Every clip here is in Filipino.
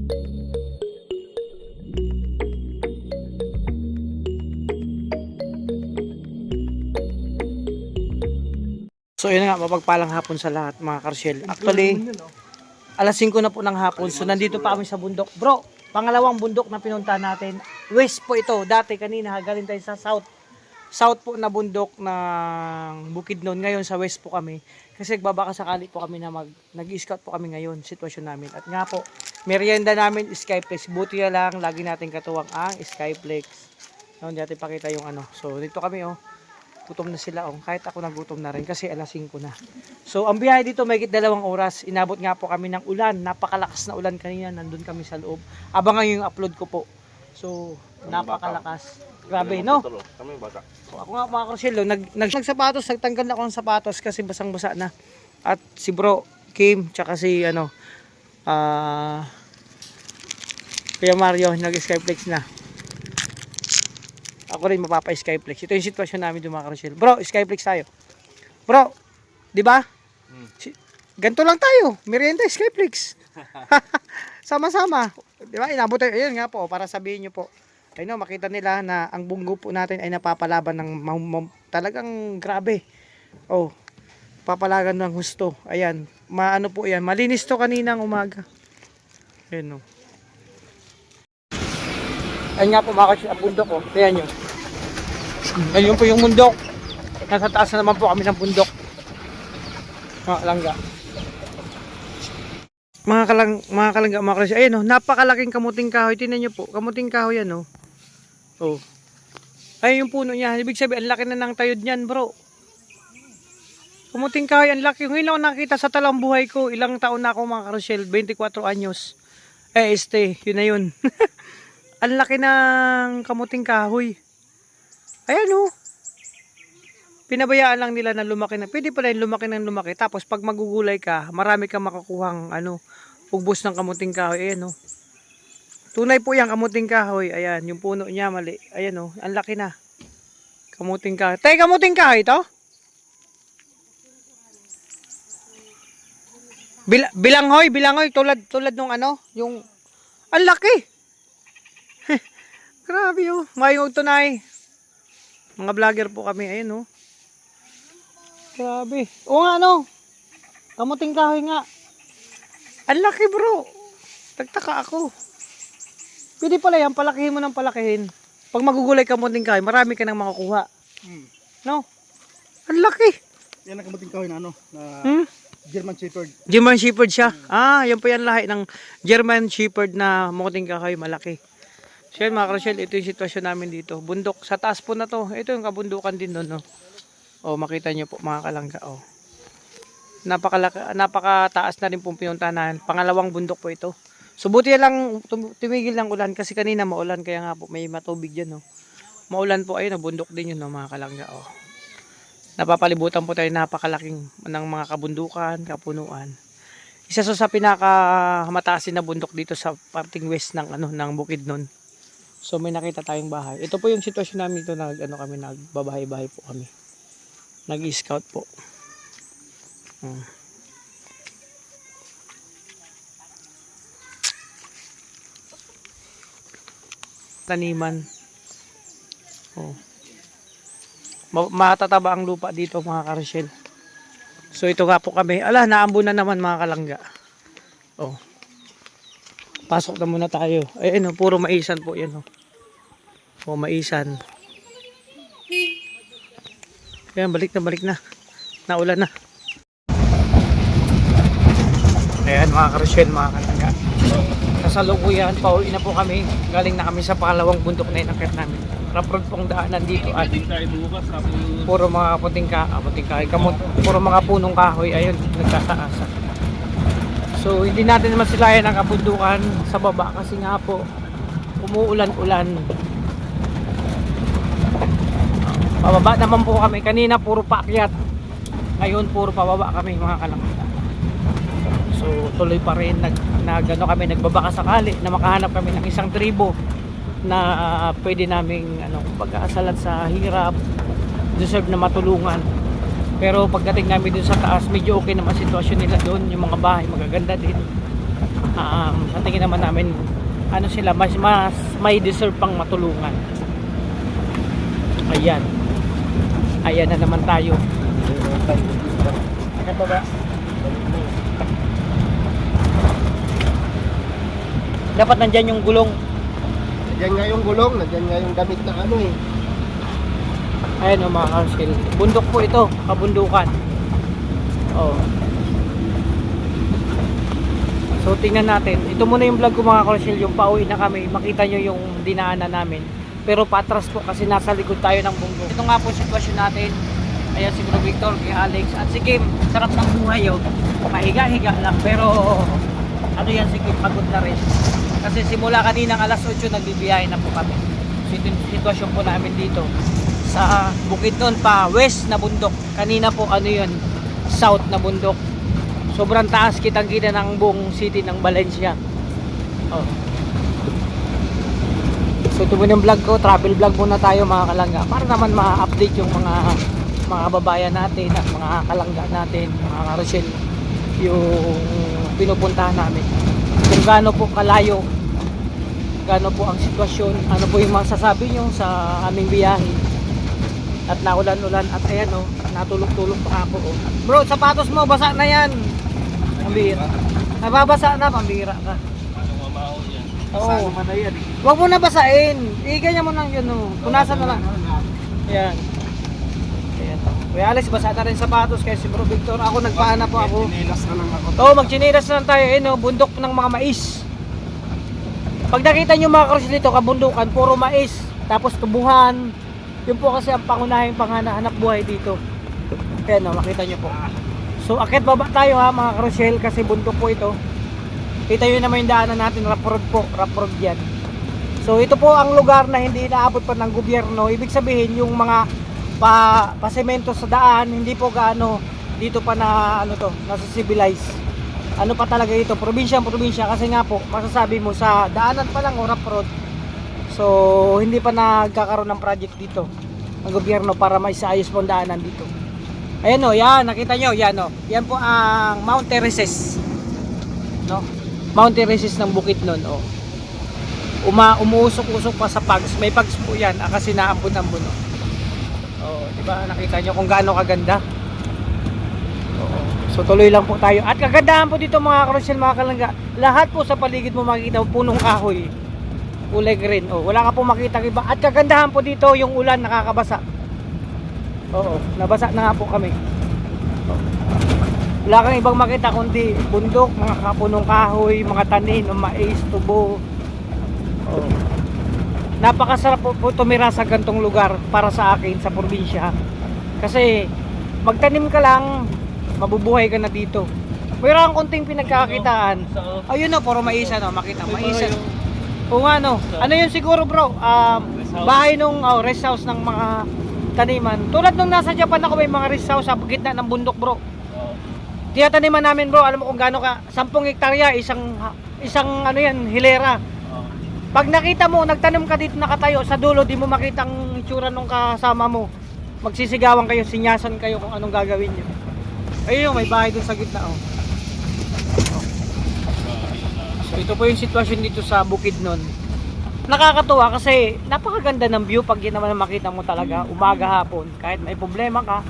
So yun nga, mapagpalang hapon sa lahat mga Karshel. Actually, alas 5 na po ng hapon. So nandito pa kami sa bundok. Bro, pangalawang bundok na pinunta natin. West po ito. Dati kanina galing tayo sa south. South po na bundok ng Bukidnon. Ngayon sa west po kami. Kasi baka sakali po kami na nag-scout po kami ngayon. Sitwasyon namin. At nga po, merienda namin Skyflex. Buti na lang, lagi natin katuwang ang Skyflex. Noon natin pakita yung ano. So dito kami oh. Gutom na sila oh. Kahit ako nagutom na rin kasi alas 5 na. So ang biyahe dito may 2 oras. Inabot nga po kami ng ulan. Napakalakas na ulan kanina. Nandun kami sa loob. Abangan yung upload ko po. So napakalakas. Grabe no? Kami bata. So, ako nga mga Karshel, nagsapatos, nagtanggal ako ng sapatos kasi basang-basa na. At si bro, Kim, tsaka si ano, Kuya Mario, nag-Skyflex na. Ako rin mapapa-Skyflex. Ito yung sitwasyon namin mga Karshel. Bro, Skyflex tayo. Bro, di ba? Ganito lang tayo. Merienda, Skyflex. Sama-sama. Di ba? Inabot tayo. Ayun nga po, para sabihin nyo po. Ayun, makita nila na ang bunggo po natin ay napapalaban ng talagang grabe. Oh, papalagan ng husto. Ayan, maano po yan. Malinis to kaninang umaga. Ayun, no. Ayun nga po mga Karshel, ang bundok ko. Ayan nyo. Ayun po yung bundok. Nasa taas na naman po kami ng bundok. Mga kalangga. Mga kalangga, mga Karshel. Ayun, no. Napakalaking kamuting kahoy. Tingnan nyo po. Kamuting kahoy yan, no. Oh. Ay yung puno niya, ibig sabihin ang laki na ng tayod niyan, bro. Kamuting kahoy, ang laki. Ngayon ako nakita sa talang buhay ko. Ilang taon na ako mga Karshel, 24 anyos. Yun na yun. Ang laki ng kamuting kahoy. Ayan oh. Pinabayaan lang nila na lumaki na. Pwede pala yung lumaki ng lumaki. Tapos pag magugulay ka, marami kang makukuhang ugbos ng kamuting kahoy. Ayan oh. Tunay po yan, kamuting kahoy. Ayan, yung puno niya mali. Ayan oh, ang laki na. Kamuting kahoy. Tay, kamuting kahoy to? Bilanghoy, tulad nung yung ang laki. Grabe oh, mayong tunay. Mga vlogger po kami, ayan oh. Grabe. Oo nga kamuting kahoy nga. Ang laki bro. Nagtaka ako. Pwede pala yan, palakihin mo ng palakihin. Pag magugulay ka munting kahoy, marami ka nang makukuha. No? Ang laki. Yan ang kamuting kahoy na German Shepherd. German Shepherd siya. Yan po yan lahi ng German Shepherd na munting kahoy, malaki. So yan mga Karshel, ito yung sitwasyon namin dito. Bundok, sa taas po na to. Ito yung kabundukan din doon. No? O, makita nyo po mga kalangga. O. Napakataas na rin pong pinuntahan. Pangalawang bundok po ito. So buti lang tumigil ng ulan kasi kanina maulan kaya nga po may matubig diyan no. Maulan po ayun, bundok din yun no, mga kalangga oh. Napapalibutan po tayo napakalaking ng mga kabundukan, kapunuan. Isa sa pinakamataasin na bundok dito sa parting west ng ng Bukidnon. So may nakita tayong bahay. Ito po yung sitwasyon namin dito, kami nagbabahay-bahay po kami. Nag-scout po. Taniman. Oh. Matataba ang lupa dito mga Karshel. So ito nga po kami. Naambon na naman mga kalangga. Oh. Pasok na muna tayo. Ayun puro maisan po 'yan oh. Oh, maisan. Ayan, balik na. Naulan na. Ayan mga Karshel, mga kalangga. Kasalukuyan, pauwi na po kami. Galing na kami sa pangalawang bundok na inakit namin. Rough pong daanan dito at puro mga puting kahoy, puro mga punong kahoy, ayun, nagtataasa. So hindi natin naman sila yan ang kabundukan sa baba kasi nga po umuulan-ulan. Pababa naman po kami. Kanina puro paakyat. Ngayon puro pababa kami mga kalangga. So tuloy pa rin kami nagbabaka sakali na makahanap kami ng isang tribo na pwede naming pag-aasalan sa hirap, deserve na matulungan. Pero pagdating namin dun sa taas, medyo okay naman sitwasyon nila doon, yung mga bahay magaganda din. Sa tingin naman namin ano sila, mas may deserve pang matulungan. Ayan na naman tayo. Ano ba? Dapat nandyan yung gulong. Nandiyan nga yung gulong, nandiyan nga yung damit na ano eh. Ayan o mga Carcel, bundok po ito, kabundukan. Oh. So tingnan natin, ito muna yung vlog ko mga Carcel, yung pauwi na kami, makita nyo yung dinaanan namin. Pero patras po kasi nasa likod tayo ng bundok. Ito nga po yung sitwasyon natin. Ayan si Bro Victor, kay Alex, at si Kim. Sarap ng buhay oh. Mahiga-higa lang, pero ano yan si Kim, pagod na rin. Kasi simula kaninang alas 8 nagbibiyahe na po kami. So ito yung sitwasyon po namin dito sa Bukidnon pa, west na bundok. Kanina po ano yun, south na bundok. Sobrang taas, kitang-kita ng buong city ng Valencia. Oh. So ito po yung vlog ko, travel vlog muna tayo mga kalangga, para naman ma-update yung mga babayan natin at mga kalangga natin, mga Rochelle, yung pinupuntahan namin. Kung gaano po kalayo, gaano po ang sitwasyon, ano po yung masasabi nyo sa aming biyahe. At naulan-ulan at ayan o, natulog-tulog pa ako. Bro, sapatos mo, basa na yan. Pambira. Nababasa na, pambira ka. Oo. Sama na yan eh. Huwag mo na basain. Iganyan mo lang yun o. Punasan na lang. Ayan. Ayan. Kuya Alex, basa na rin sapatos kaya si Bro Victor. Ako nagpaana po ako. Chinilas na lang ako. Oo, magchinilas na lang tayo. Ayun o, bundok ng mga mais. Pag nakita nyo mga Carcel dito, kabundukan, puro mais. Tapos tubuhan. Yun po kasi ang pangunahing panghanap buhay dito. Ayan o, makita nyo po. So, akit baba tayo ha mga Carcel kasi bundok po ito. Kita nyo naman yung daanan natin, rough road po, rough road yan. So ito po ang lugar na hindi inaabot pa ng gobyerno. Ibig sabihin yung mga pasemento sa daan, hindi po gaano dito pa na ano to, nasa civilize. Ano pa talaga ito, probinsya kasi nga po, masasabi mo sa daanan pa lang o rough road. So hindi pa nagkakaroon ng project dito ng gobyerno para maisaayos po ang daanan dito. Ayan o, yan, nakita nyo, yan o. Yan po ang Mount Tereses. No? Mount Tereses ng Bukidnon oh. Umuusok-usok pa sa Pags. May Pags po yan, kasi naambon-ambon oh. Oh, di ba? Nakita nyo kung gaano kaganda. Oo. So tuloy lang po tayo. At kagandahan po dito mga Carcel, mga kalangga. Lahat po sa paligid mo makikita punong kahoy. Kulay green. Oh, wala ka po makita iba. At kagandahan po dito yung ulan nakakabasa. Oo, nabasa na nga po kami. Oh. Wala kang ibang makita kundi bundok, mga kapunong kahoy, mga tanim, mais, tubo. Oh. Napakasarap po tumira sa gantong lugar para sa akin sa probinsya. Kasi magtanim ka lang, mabubuhay ka na dito. Mayroon konting pinagkakakitaan. Ayun no, puro maisan no, makita maisan. Kung ano, ano yun siguro bro, bahay nung rest house ng mga taniman. Tulad nung nasa Japan ako, may mga rest house sa gitna ng bundok bro. Tinataniman namin bro, alam mo kung gaano ka, 10 hektarya, isang ano yan, hilera. Pag nakita mo, nagtanim ka dito nakatayo sa dulo, di mo makita ang itsura nung kasama mo. Magsisigawan kayo, sinyasan kayo kung anong gagawin nyo. Ayun, may bahay dun sa gitna oh. So ito po yung sitwasyon dito sa Bukidnon. Nakakatuwa kasi napakaganda ng view pag yun naman makita mo talaga, umaga hapon, kahit may problema ka.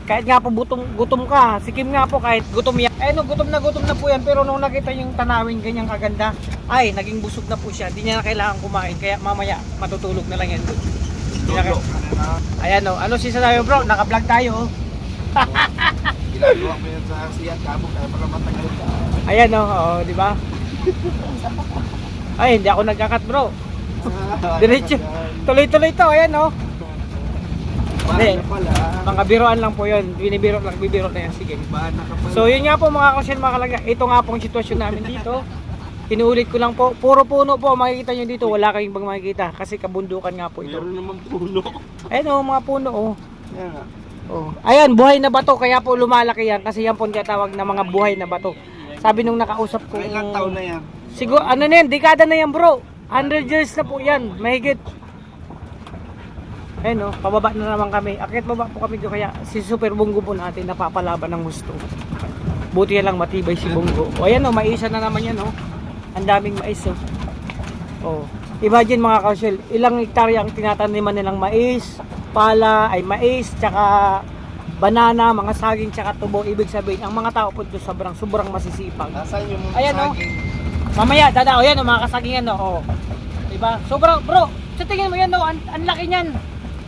Kahit nga po gutom ka, si Kim nga po kahit gutom yan. Eh no, gutom na po yan, pero nung nakita yung tanawin ganyang kaganda, ay naging busog na po siya. Hindi niya na kailangan kumain, kaya mamaya matutulog na lang yan. Ayan o, ano sinasabi bro, naka-vlog tayo oh. Ginagawa ko yan sa siyan, kabog na para matagal ka. Ayan o, oh, di ba? Ay, hindi ako nagkakat bro. Diretso, tuloy-tuloy to, ayan o. Hindi, mga biroan lang po yun. Bibiro na yan, sige. So yun nga po mga Carcel, mga kalangga. Ito nga po ang sitwasyon namin dito. Inuulit ko lang po, puro puno po makikita nyo dito. Wala kayong ibang makikita kasi kabundukan nga po ito. Meron naman puno. Ayan o, mga puno o. Yan nga. Oh. Ayan, buhay na bato, kaya po lumalaki yan. Kasi yan po tinatawag na mga buhay na bato. Sabi nung nakausap ko. Ilang taon na yan? Siguro, ano na yan, dekada na yan bro. 100 years na po yan, mahigit. Ayun o, pababa na naman kami. Akit baba po kami doon, kaya si Super Bungo po natin napapalaban ng gusto. Buti lang matibay si Bungo. O ayan o, maisa na naman yan o. Ang daming mais, oh. Oh. Imagine mga karosyel, ilang hektarya ang tinataniman nilang mais, pala, ay mais, tsaka banana, mga saging, tsaka tubo. Ibig sabihin, ang mga tao po doon sobrang masisipag. Nasaan yung mga Ayan, oh. saging? Mamaya, dadao yan, oh, mga kasagingan, no. Oh. Diba? Sobrang, bro, sa tingin mo yan, no, ang laki niyan.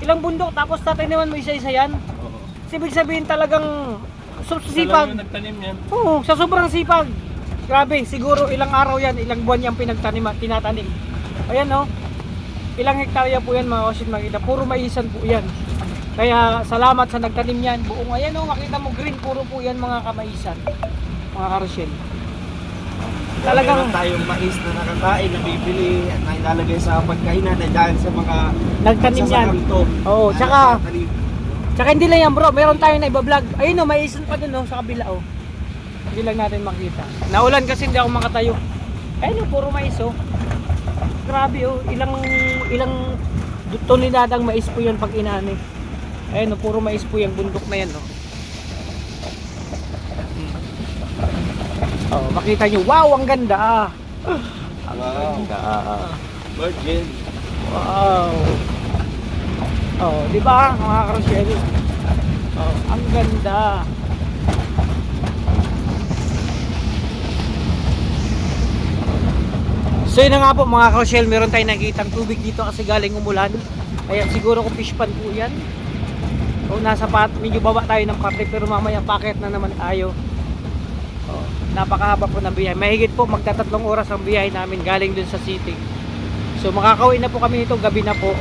Ilang bundok, tapos tataniman mo isa-isa yan. Oo. Ibig sabihin talagang sipag. Nagtanim yan. Oo, sa sobrang sipag. Grabe, siguro ilang araw yan, ilang buwan yan tinatanim. Ayan, no. Ilang hektarya po yan, mga karosyel, makita. Puro maisan po yan. Kaya salamat sa nagtanim yan. Buong, ayan, no, makita mo green, puro po yan mga kamaisan. Mga karosyel. Talagang Meron tayong mais na nakakain, na bibili at nailalagay sa pagkainan dahil sa mga nagtanim yan. sasakanto. Oo, Na tsaka nagtatanim. tsaka hindi lang yan, bro. Meron tayong na iba-vlog. Ayun, no, maisan pa dun, no, sa kabila, oh. Hindi lang natin makita. Naulan kasi hindi ako makatayo. Ayun, no, puro mais, oh. Grabe, oh. Ilang tonelada mais po yan pag inani. Ayun, no, puro mais po yung bundok na yan, no. Oh, makita nyo, wow, ang ganda, ah. Ang Wow. ganda, ah. Virgin. Wow. Oh, di ba, mga karosyel? Oh, ang ganda. So yun na nga po mga karosyel, meron tayong nakikitang tubig dito kasi galing umulan. Kaya siguro kung fish pan po yan. O nasa medyo baba tayo ng parte pero mamaya packet na naman tayo. Oh, napakahaba po ng biyahe. Mahigit po magtatatlong oras ang biyahe namin galing dun sa city. So makakauwi na po kami nito, gabi na po.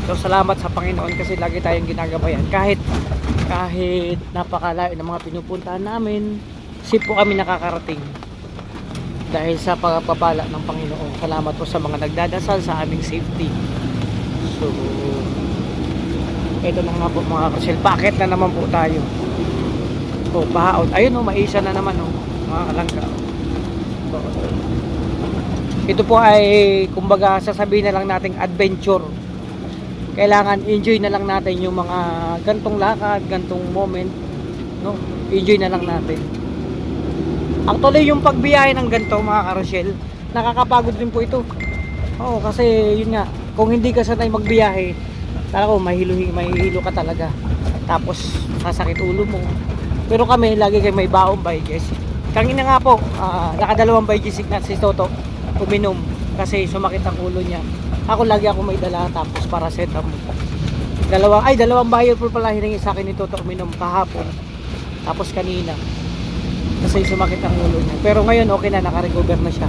So salamat sa Panginoon kasi lagi tayong ginagabayan. Kahit napakalayo ng mga pinupuntahan namin, safe po kami nakakarating. Dahil sa pagpapala ng Panginoon. Salamat po sa mga nagdadasal sa aming safety. So ito na nga po mga karosyel. Bakit na naman po tayo? O, pahaon. Ayun, o, maisa na naman, o, mga kalangka. So, ito po ay kumbaga sasabihin na lang nating adventure. Kailangan enjoy na lang natin yung mga gantong lakad, gantong moment, no? Enjoy na lang natin. Actually yung pagbiyahe ng ganito mga karosyel, nakakapagod din po ito. Oo, kasi yun nga, kung hindi ka sanay magbiyahe, talaga mahilo ka talaga. Tapos sasakit ulo mo. Pero kami lagi kayo may baong Biogesic. Kanina nga po, nakadalawang Biogesic na si Toto uminom kasi sumakit ang ulo niya. Ako lagi ako may dala tapos paracetamol. Dalawang bayo po pala hiningi sa akin ni Toto uminom kahapon. Tapos kanina kasi sumakit ang ulo niya. Pero ngayon okay na, naka-recover na siya.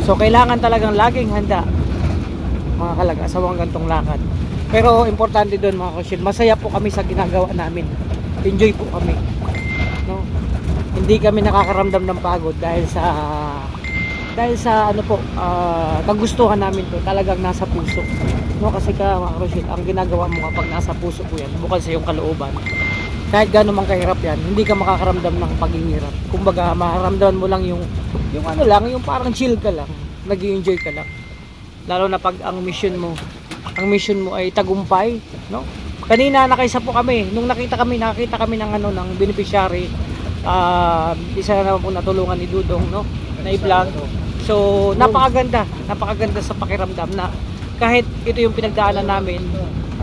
So kailangan talagang laging handa mga kalag-asawang gantong lakad. Pero importante doon mga karosyel, masaya po kami sa ginagawa namin. Enjoy po kami. No? Hindi kami nakakaramdam ng pagod dahil sa ano po, kagustuhan namin to, talagang nasa puso. No, kasi mga karosyel, ang ginagawa mo kapag nasa puso po yan, bukod sa iyong kalooban. Kahit gano'n man kahirap yan, hindi ka makakaramdam ng paghihirap. Kumbaga, makaramdaman mo lang yung ano lang, yung parang chill ka lang, nag-i-enjoy ka lang. Lalo na pag ang mission mo ay tagumpay, no? Kanina nakaisa po kami, nung nakita kami ng ano ng beneficiary, isa na naman po natulungan ni Dudong, no? Na i-vlog. So, napakaganda sa pakiramdam na kahit ito yung pinagdaanan namin,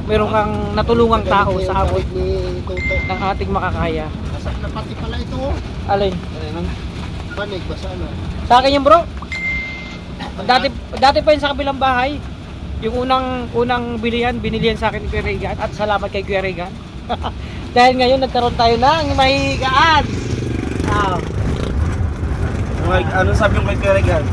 meron kang natulungang tao sa abot ng ating makakaya. Na pati pala ito, oh. Alin? Panig ba sana? Sa akin yung bro. Dati pa yun sa kabilang bahay. Yung unang binilihan sa akin ni Kuya Regan. At salamat kay Kuya Regan. Dahil ngayon nagkaroon tayo ng mahihigaan. Ano sabi mo kay Kuya Regan?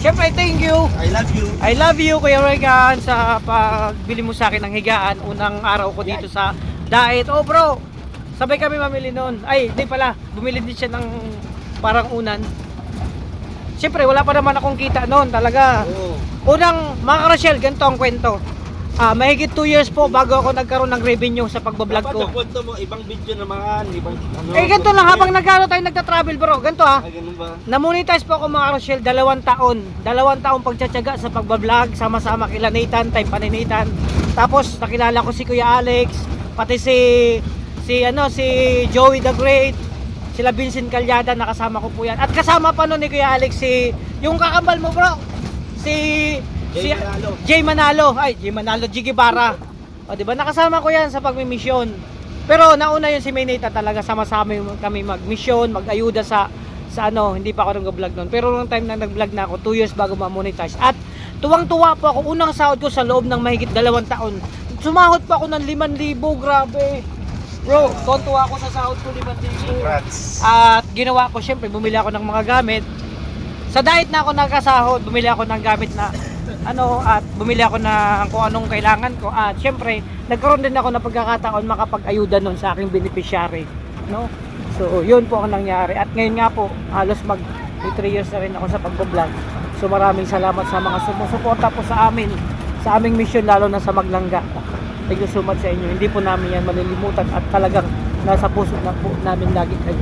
Siyempre, thank you. I love you. I love you, Kuya Regan, sa pagbili mo sa akin ng higaan. Unang araw ko dito sa Dait. Oh bro, sabay kami mamili noon. Ay, di pala, bumili din siya ng parang unan. Siyempre, wala pa naman akong kita noon talaga. Oo. Unang, mga karosyel, ganito ang kwento. Mahigit 2 years po bago ako nagkaroon ng revenue sa pagbablog ko. Dapat ang kwento mo, ibang video naman, ibang ano. Ganito lang, habang tayo nagta-travel bro. Ganito Ay, ganun ba? Na-monetize po ako mga karosyel 2 taon. 2 taong pagtsatsaga sa pagbablog, sama-sama kila Nathan, time pa ni Nathan. Tapos nakilala ko si Kuya Alex, pati si Joey the Great. sila Vincent Calyada, nakasama ko po yan. At kasama pa nun ni Kuya Alex yung kakambal mo bro, Jay Manalo, G. Guevara. O diba, nakasama ko yan sa pagmimisyon. Pero nauna yun si Maynita talaga, sama-sama kami mag-mission, mag-ayuda sa ano, hindi pa ako nag-vlog noon. Pero nung time na nag-vlog na ako, 2 years bago ma-monetize. At tuwang-tuwa po ako, unang sahod ko sa loob ng mahigit 2 taon. Sumahod pa ako ng 5,000, grabe. Bro, tuwa ako sa sahod ko 5,000. Congrats. At ginawa ko, syempre, bumili ako ng mga gamit. Sa diet na ako nagkasahod, bumili ako ng gamit na at bumili ako ng kung anong kailangan ko. At syempre, nagkaroon din ako ng pagkakataon makapag-ayuda nun sa aking beneficiary, no? So, yun po ang nangyari. At ngayon nga po, halos mag 3 years na rin ako sa pag-vlog. So, maraming salamat sa mga sumusuporta po sa amin, sa aming mission, lalo na sa Maglangga. Thank you so much sa inyo. Hindi po namin yan malilimutan at talagang nasa puso na po namin lagi kayo.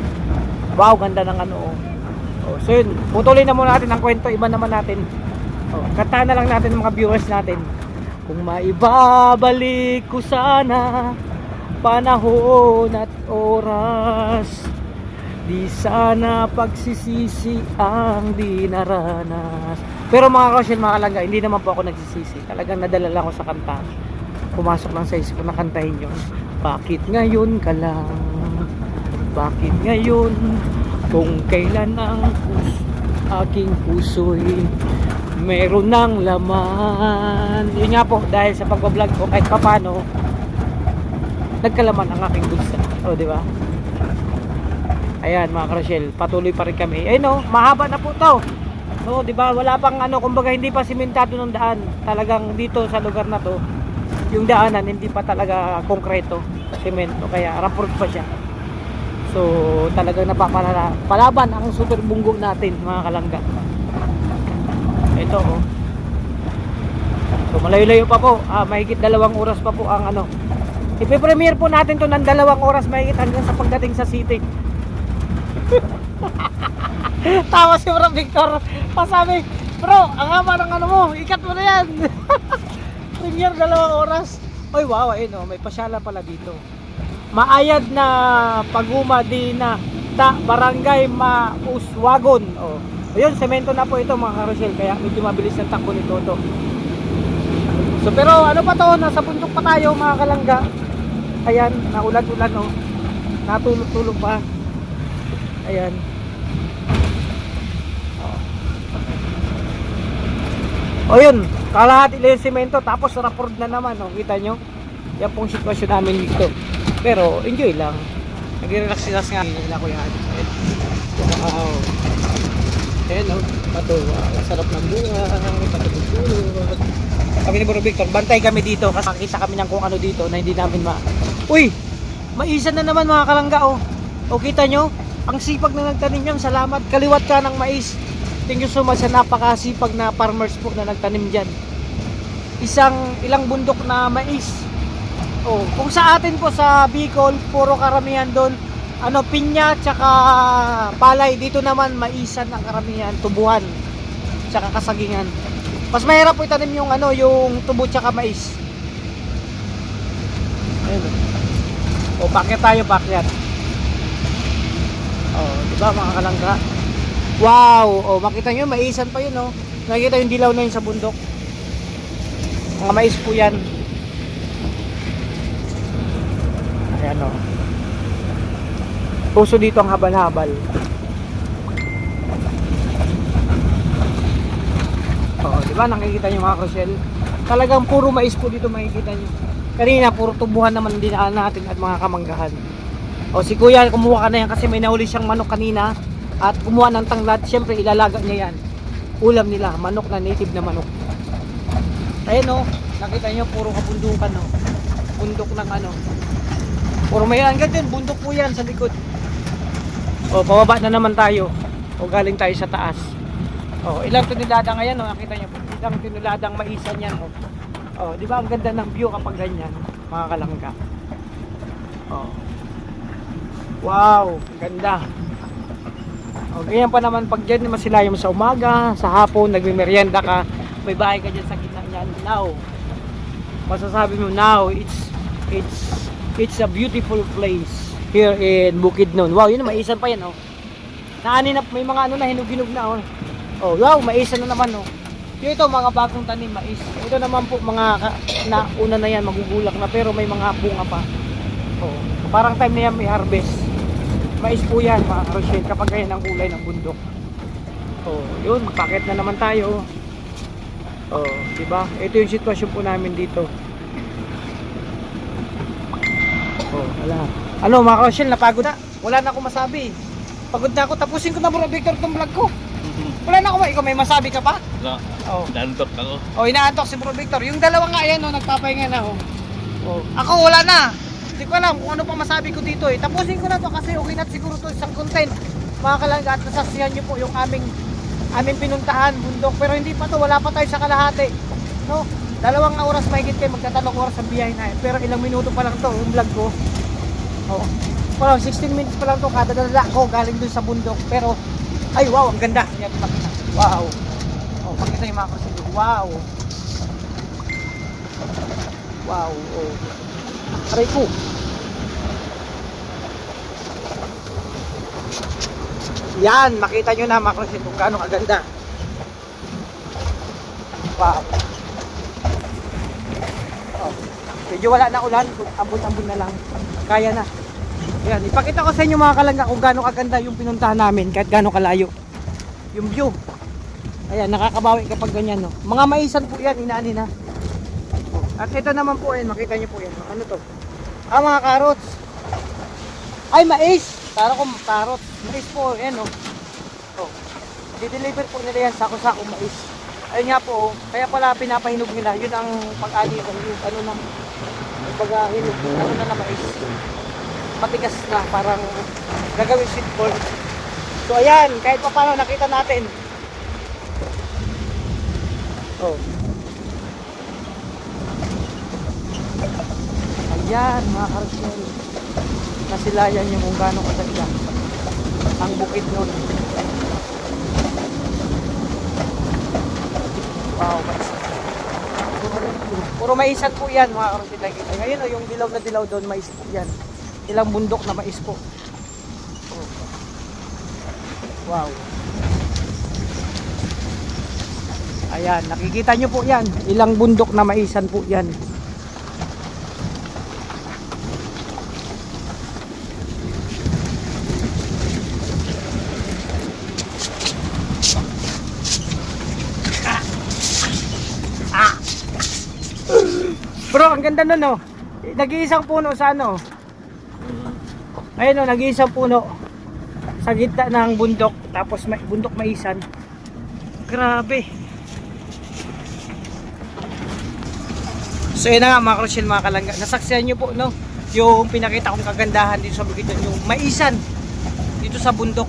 Wow, ganda ng ano. So yun, putulin na muna natin ang kwento. Iba naman natin. Kantahan na lang natin ng mga viewers natin. Kung maibabalik ko sana panahon at oras, di sana pagsisisi ang dinaranas. Pero mga kasyel, mga kalangga, hindi naman po ako nagsisisi. Talagang nadala lang ako sa kanta. Pumasok lang sa isip ko na kantahin yun. Bakit ngayon ka lang? Bakit ngayon? Kung kailan ang aking puso'y meron ng laman. Yun nga po, dahil sa pagbablog ko, kahit papano nagkalaman ang aking bulsa. O, di ba? Ayan mga Rochelle, patuloy pa rin kami. Eh no, mahaba na po to. No, di ba? Wala pang kumbaga hindi pa simentado ng daan. Talagang dito sa lugar na to, yung daanan hindi pa talaga konkreto, semento, kaya rapport pa siya. So talagang napapalaban ang super bunggo natin mga kalangga. Ito so malayo-layo pa po, mahigit 2 oras pa po ang ipe-premiere po natin to ng 2 oras mahigit hanggang sa pagdating sa city. Tawa si Bro Victor, pasabi, bro, ang haba ng mo, ikat mo na yan. Premiere 2 oras. Oy wow, may pasyala pala dito. Maayad na Paguma di na Barangay Mauswagon. Ayun, semento na po ito mga Carousel, kaya medyo mabilis ang takbo nito to. So pero pa to, nasa bundok pa tayo mga kalangga. Ayan, naulan-ulan natulog-tulog pa. Ayan. Yun, kalahati lang yung semento, tapos rapport na naman, kita nyo? Yan pong sitwasyon namin dito. Pero enjoy lang, nag-relax nga nila ko yan. Wow, ayan patuwa, sarap ng bunga, patutulog. Kami ni Bro Victor, bantay kami dito kasi makita kami ng kung ano dito na hindi namin uy, maisan na naman mga kalangga. Kita nyo, ang sipag na nagtanim yan, salamat. Kaliwat ka ng mais. Thank you so much sa napakasipag na farmers po na nagtanim dyan. Ilang bundok na mais. Kung sa atin po sa Bicol, puro karamihan doon pinya tsaka palay. Dito naman maisan ang karamihan, tubuhan tsaka kasagingan. Mas mahirap po itanim yung yung tubo tsaka mais. Ayun. Pakyat tayo, pakyat. Diba mga kalangga? Wow, makita nyo, maisan pa yun, nakikita yung dilaw na yun sa bundok. Mga mais po yan. Ayan puso dito ang habal-habal. Diba nakikita nyo mga Rochelle? Talagang puro mais po dito makikita nyo. Kanina puro tubuhan naman dinaan natin at mga kamanggahan. Si kuya, kumuha ka na yan kasi may nahuli siyang manok kanina. At kumuha ng tanglad, syempre ilalaga niya yan. Ulam nila, manok na native na manok. Ayan nakita nyo, puro kabundukan bundok ng puro may ganyan, bundok po yan sa likod. Pababa na naman tayo. Galing tayo sa taas. Ilang tunilada ngayon, nakita nyo, ilang tuniladang maisan yan. Di ba ang ganda ng view kapag ganyan, mga kalangga. Wow, ganda. Ganyan pa naman pag dyan, masilayo mo sa umaga, sa hapon, nagme-merienda ka, may bahay ka dyan sa gitna niyan. Now, masasabi mo now, it's a beautiful place. here in Bukidnon. Wow, yun maisan pa yan, oh. Naani na, may mga ano na hinog-hinog na, oh. Oh, wow, maisan na naman, oh. Yung ito, mga bagong tanim, mais. Ito naman po, mga una na yan, magugulak na, pero may mga bunga pa. Oh, parang time na yan may harvest. Mais po yan, mga karosyel, kapag ganyan ang kulay ng bundok. Oh, yun, pakit na naman tayo. Oh, diba? Ito yung sitwasyon po namin dito. Oh, wala. Ano, mga karosyel, napagod na. Wala na akong masabi. Pagod na ako, tapusin ko na bro, Victor, itong vlog ko. Wala na ako, ikaw may masabi ka pa? No, Oh. nantok ako. Oh, inaantok si Bro Victor. Yung dalawa nga yan, oh, nagpapahinga na, oh. Oh. Ako wala na. Hindi ko alam kung ano pa masabi ko dito, eh. Tapusin ko na to kasi okay na siguro to isang content. Mga kalangga, at nasaksihan nyo po yung aming pinuntahan, bundok. Pero hindi pa to, wala pa tayo sa kalahati. No? 2 oras mahigit kayo, magtatalong oras sa biyahe na. Pero ilang minuto pa lang to, yung vlog ko. Oh. Parang 16 minutes pa lang to, kada dala ko galing dun sa bundok. Pero, ay wow, ang ganda. Yan, pakita. Wow. Oh, pakita yung mga kasilyo. Wow. Wow. Oh. Aray ko. Yan, makita nyo na mga kasilyo kung gaano kaganda. Wow. Oh. Medyo wala na ulan, ambon-ambon na lang. Kaya na. Yan, ipakita ko sa inyo mga kalangga kung gaano kaganda yung pinuntahan namin kahit gaano kalayo. Yung view. Ayan, nakakabawi kapag ganyan, no. Mga maisan po yan, inaani na. At ito naman po, ayan, makita nyo po yan. Ano to? Ah, mga carrots. Ay, mais. Tara ko, carrots. Mais po, yan, no. Oh. Di-deliver po nila yan, sako-sako mais. Ayun nga po, kaya pala pinapahinog nila. Yun ang pag-ani, yung ano na, pag-hinog, ano na mais. Matigas na, parang gagawin sweet corn. So ayan, kahit pa paano nakita natin. Oh. Ayan, mga karosyel. Nasilayan yung kung gaano kaganda ang bukid nun. Wow, mais. Puro maisan po yan, mga karosyel. Ngayon, oh, yung dilaw na dilaw doon, mais po yan. Ilang bundok na mais po. Oh. Wow. Ayan, nakikita nyo po yan. Ilang bundok na maisan po yan. Bro, ang ganda nun, no? Nag-iisang puno sa ano? Ayun, no, nag-iisang puno sa gitna ng bundok, tapos may bundok maisan. Grabe. So yun na nga mga karosyel, mga kalangga, nasaksihan nyo po, no, yung pinakita kong kagandahan dito sa Bukidnon, yung maisan dito sa bundok.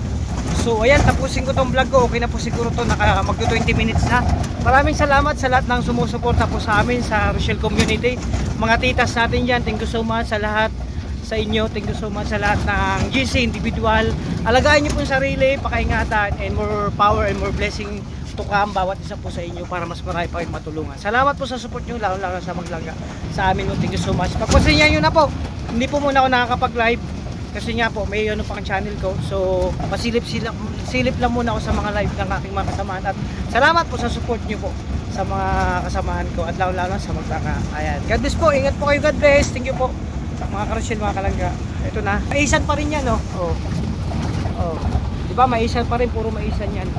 So ayan, tapusin ko tong vlog ko. Okay na po siguro to, magto 20 minutes na. Maraming salamat sa lahat ng sumusuporta po sa amin sa Rochelle Community, mga titas natin dyan. Thank you so much sa lahat sa inyo. Thank you so much sa lahat ng GC individual. Alagaan nyo po yung sarili, pakaingatan, and more power and more blessing to come bawat isa po sa inyo para mas marami pa kayong matulungan. Salamat po sa support nyo, lalo sa maglangga sa amin. Thank you so much. Pagpasinyan nyo na po, hindi po muna ako nakakapag-live kasi nga po may ano pang channel ko, so silip lang muna ako sa mga live ng aking mga kasamahan. At salamat po sa support nyo po sa mga kasamahan ko at lalo sa maglangga. Ayan, God bless po, ingat po kayo, God bless. Thank you po mga karosyel, mga kalangga. Ito na, maisan pa rin yan, no? Oh. Oh. Diba, maisan pa rin, puro maisan yan.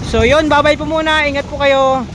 So yun, bye bye po muna, ingat po kayo.